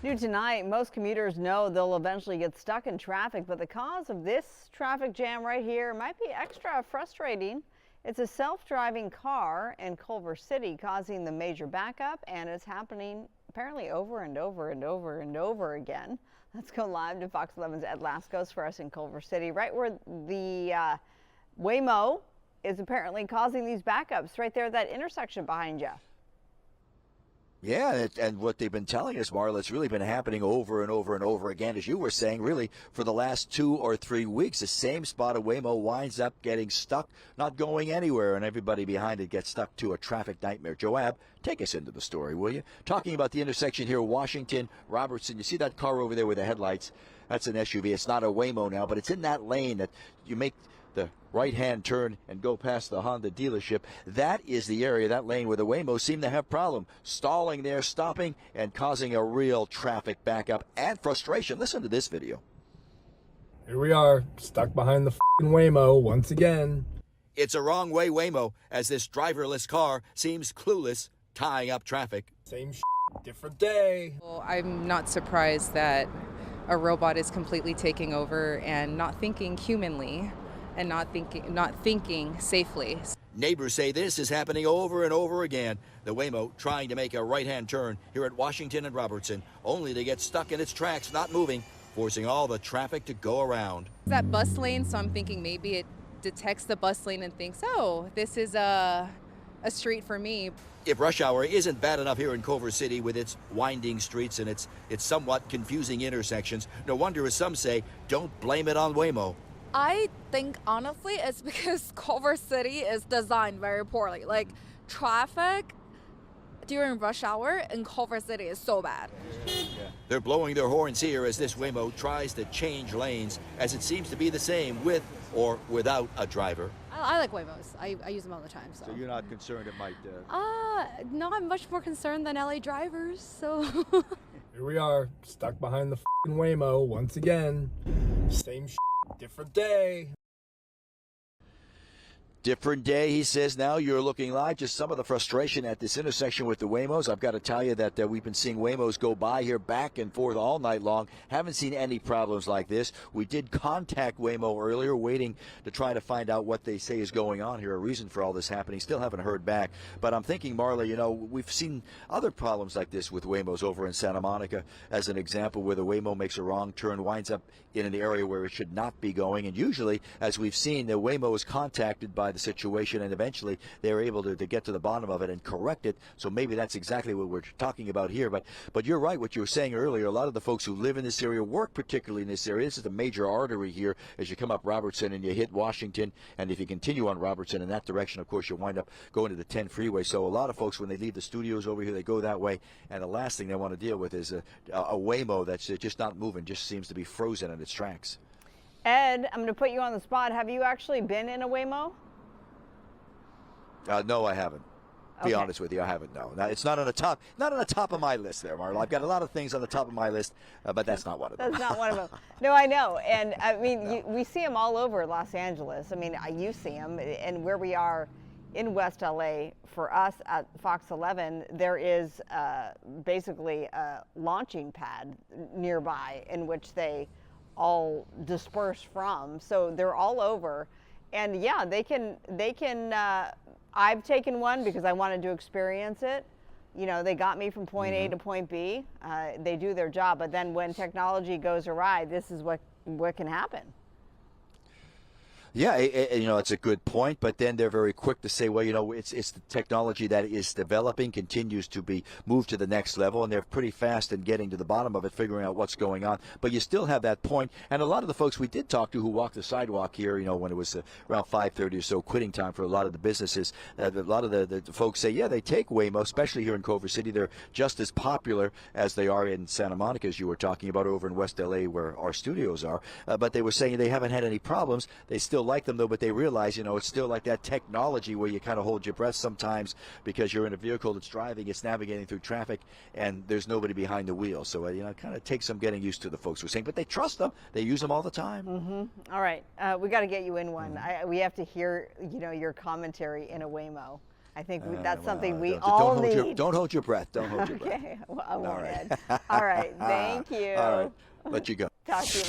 New tonight, most commuters know they'll eventually get stuck in traffic, but the cause of this traffic jam right here might be extra frustrating. It's a self-driving car in Culver City causing the major backup, and it's happening apparently over and over and over and over again. Let's go live to Fox 11's Ed Lascos for us in Culver City, right where the Waymo is apparently causing these backups, right there at that intersection behind you. Yeah, and what they've been telling us, Marla, it's really been happening over and over and over again, as you were saying, really, for the last 2 or 3 weeks. The same spot of Waymo winds up getting stuck, not going anywhere, and everybody behind it gets stuck to a traffic nightmare. Joab, take us into the story, will you? Talking about the intersection here, Washington, Robertson. You see that car over there with the headlights? That's an SUV. It's not a Waymo now, but it's in that lane that you make the right-hand turn and go past the Honda dealership. That is the area, that lane, where the Waymo seem to have problem stalling there, stopping, and causing a real traffic backup and frustration. Listen to this video. Here we are, stuck behind the f***ing Waymo once again. It's a wrong-way Waymo, as this driverless car seems clueless, tying up traffic. Same different day. Well, I'm not surprised that a robot is completely taking over and not thinking humanly and not thinking safely. Neighbors say this is happening over and over again. The Waymo trying to make a right-hand turn here at Washington and Robertson, only to get stuck in its tracks, not moving, forcing all the traffic to go around. That bus lane, so I'm thinking maybe it detects the bus lane and thinks, oh, this is a street for me. If rush hour isn't bad enough here in Culver City with its winding streets and its somewhat confusing intersections, no wonder, as some say, don't blame it on Waymo. I think honestly it's because Culver City is designed very poorly. Like, traffic during rush hour in Culver City is so bad. They're blowing their horns here as this Waymo tries to change lanes, as it seems to be the same with or without a driver. I like Waymos. I use them all the time. So you're not concerned it might... no, I'm much more concerned than LA drivers, so... Here we are, stuck behind the f***ing Waymo once again. Same different day. Different day, he says. Now you're looking live. Just some of the frustration at this intersection with the Waymos. I've got to tell you that we've been seeing Waymos go by here back and forth all night long. Haven't seen any problems like this. We did contact Waymo earlier, waiting to try to find out what they say is going on here, a reason for all this happening. Still haven't heard back. But I'm thinking, Marla, you know, we've seen other problems like this with Waymos over in Santa Monica, as an example, where the Waymo makes a wrong turn, winds up in an area where it should not be going. And usually, as we've seen, the Waymo is contacted by the situation, and eventually they're able to get to the bottom of it and correct it. So maybe that's exactly what we're talking about here. But you're right, what you were saying earlier. A lot of the folks who live in this area, work particularly in this area. This is the major artery here as you come up Robertson and you hit Washington. And if you continue on Robertson in that direction, of course, you'll wind up going to the 10 freeway. So a lot of folks, when they leave the studios over here, they go that way. And the last thing they want to deal with is a Waymo that's just not moving, just seems to be frozen in its tracks. Ed, I'm going to put you on the spot. Have you actually been in a Waymo? No, I haven't. Be honest with you, I haven't. No, it's not on the top of my list there, Marla. I've got a lot of things on the top of my list, but that's not one of them. That's not one of them. No, I know, and I mean, we see them all over Los Angeles. I mean, you see them, and where we are in West LA, for us at Fox 11, there is basically a launching pad nearby in which they all disperse from. So they're all over, and yeah, they can. I've taken one because I wanted to experience it. You know, they got me from point A to point B. They do their job, but then when technology goes awry, this is what can happen. Yeah, you know, it's a good point, but then they're very quick to say, well, you know, it's the technology that is developing, continues to be moved to the next level, and they're pretty fast in getting to the bottom of it, figuring out what's going on. But you still have that point, and a lot of the folks we did talk to who walked the sidewalk here, you know, when it was around 5:30 or so, quitting time for a lot of the businesses, a lot of the folks say, yeah, they take Waymo, especially here in Culver City. They're just as popular as they are in Santa Monica, as you were talking about, over in West LA where our studios are. But they were saying they haven't had any problems. They still like them, though, but they realize, you know, it's still like that technology where you kind of hold your breath sometimes because you're in a vehicle that's driving, it's navigating through traffic, and there's nobody behind the wheel. So, you know, it kind of takes some getting used to, the folks were saying, but they trust them. They use them all the time. All right, we got to get you in one. We have to hear, you know, your commentary in a Waymo. I think that's something we all need. Don't hold your breath. Don't hold your breath. Okay, well, I won't, Ed. All right, thanks. Thank you. All right. Let you go. Talk to you